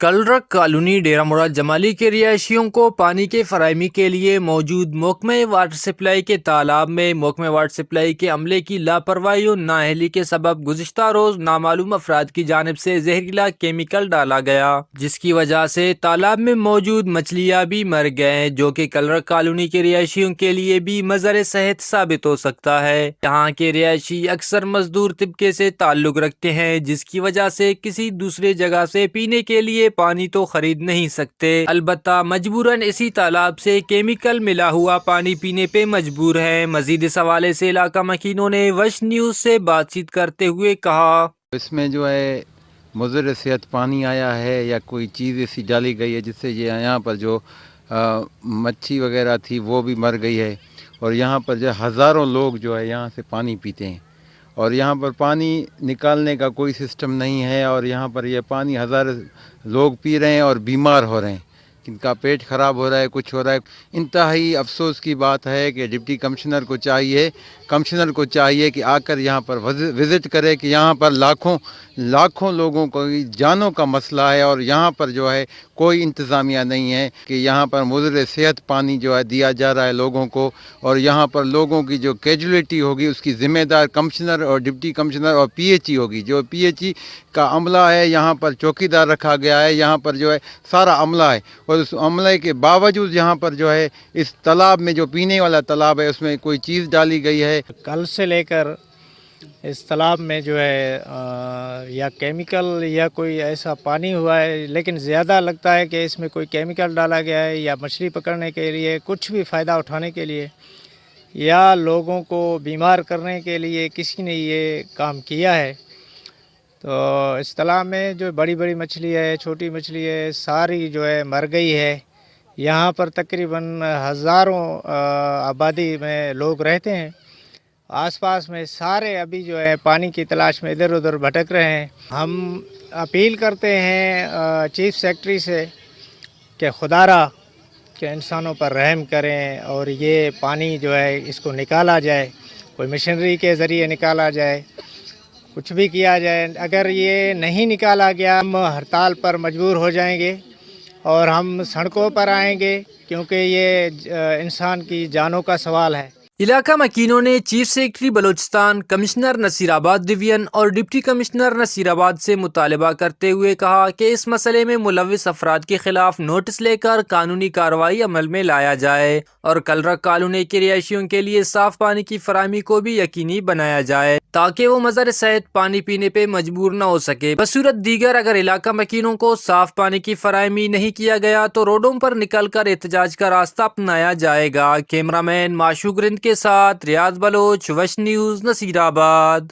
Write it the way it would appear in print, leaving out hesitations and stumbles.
Clerk colony ڈیرہ مراد جمالی کے رہائشیوں کو پانی کے فراہمی کے لیے موجود محکمہ واٹر سپلائی کے تالاب میں محکمہ واٹر سپلائی کے عملے کی لاپرواہی اور نااہلی کے سبب گزشتہ روز نامعلوم افراد کی جانب سے زہریلا کیمیکل ڈالا گیا، جس کی وجہ سے تالاب میں موجود مچھلیاں بھی مر گئیں، جو کہ کلرک کالونی کے رہائشیوں کے لیے بھی مضر صحت ثابت ہو سکتا ہے۔ یہاں کے رہائشی اکثر مزدور طبقے سے تعلق رکھتے ہیں، جس کی وجہ سے کسی دوسرے جگہ سے پینے کے لیے پانی تو خرید نہیں سکتے، البتہ مجبوراً اسی تالاب سے کیمیکل ملا ہوا پانی پینے پہ مجبور ہیں۔ مزید اس حوالے سے علاقہ مکینوں نے وش نیوز سے بات چیت کرتے ہوئے کہا، اس میں جو ہے مضر صحت پانی آیا ہے یا کوئی چیز ایسی ڈالی گئی ہے جس سے یہ یہاں پر جو مچھی وغیرہ تھی وہ بھی مر گئی ہے، اور یہاں پر جو ہزاروں لوگ جو ہے یہاں سے پانی پیتے ہیں، اور یہاں پر پانی نکالنے کا کوئی سسٹم نہیں ہے، اور یہاں پر یہ پانی ہزار لوگ پی رہے ہیں اور بیمار ہو رہے ہیں، جن کا پیٹ خراب ہو رہا ہے، کچھ ہو رہا ہے۔ انتہائی افسوس کی بات ہے کہ ڈپٹی کمشنر کو چاہیے کہ آ کر یہاں پر وزٹ کرے کہ یہاں پر لاکھوں لوگوں کو جانوں کا مسئلہ ہے، اور یہاں پر جو ہے کوئی انتظامیہ نہیں ہے کہ یہاں پر مضر صحت پانی جو ہے دیا جا رہا ہے لوگوں کو، اور یہاں پر لوگوں کی جو کیجولیٹی ہوگی اس کی ذمہ دار کمشنر اور ڈپٹی کمشنر اور پی ایچ ای ہوگی۔ جو پی ایچ ای کا عملہ ہے، یہاں پر چوکیدار رکھا گیا ہے، یہاں پر جو ہے سارا عملہ ہے، اور اس عملے کے باوجود یہاں پر جو ہے اس تالاب میں جو پینے والا تالاب ہے اس میں کوئی چیز ڈالی گئی ہے۔ کل سے لے کر اس تالاب میں جو ہے یا کیمیکل یا کوئی ایسا پانی ہوا ہے، لیکن زیادہ لگتا ہے کہ اس میں کوئی کیمیکل ڈالا گیا ہے، یا مچھلی پکڑنے کے لیے کچھ بھی فائدہ اٹھانے کے لیے یا لوگوں کو بیمار کرنے کے لیے کسی نے یہ کام کیا ہے۔ تو اس تالاب میں جو بڑی بڑی مچھلی ہے، چھوٹی مچھلی ہے، ساری جو ہے مر گئی ہے۔ یہاں پر تقریباً ہزاروں آبادی میں لوگ رہتے ہیں، آس پاس میں سارے ابھی جو ہے پانی کی تلاش میں ادھر ادھر بھٹک رہے ہیں۔ ہم اپیل کرتے ہیں چیف سیکرٹری سے کہ خدا را کہ انسانوں پر رحم کریں، اور یہ پانی جو ہے اس کو نکالا جائے، کوئی مشنری کے ذریعے نکالا جائے، کچھ بھی کیا جائے۔ اگر یہ نہیں نکالا گیا ہم ہڑتال پر مجبور ہو جائیں گے اور ہم سڑکوں پر آئیں گے، کیونکہ یہ انسان کی جانوں کا سوال ہے۔ علاقہ مکینوں نے chief secretary Balochistan, commissioner Naseerabad division اور ڈپٹی کمشنر نصیر آباد سے مطالبہ کرتے ہوئے کہا کہ اس مسئلے میں ملوث افراد کے خلاف نوٹس لے کر قانونی کارروائی عمل میں لایا جائے، اور کلرک کالونی کے رہائشیوں کے لیے صاف پانی کی فراہمی کو بھی یقینی بنایا جائے تاکہ وہ مضر صحت پانی پینے پہ مجبور نہ ہو سکے۔ بصورت دیگر اگر علاقہ مکینوں کو صاف پانی کی فراہمی نہیں کیا گیا تو روڈوں پر نکل کر احتجاج کا راستہ اپنایا جائے گا۔ کیمرہ مین معشوق رند کے ساتھ ریاض بلوچ، وش نیوز، نصیر آباد۔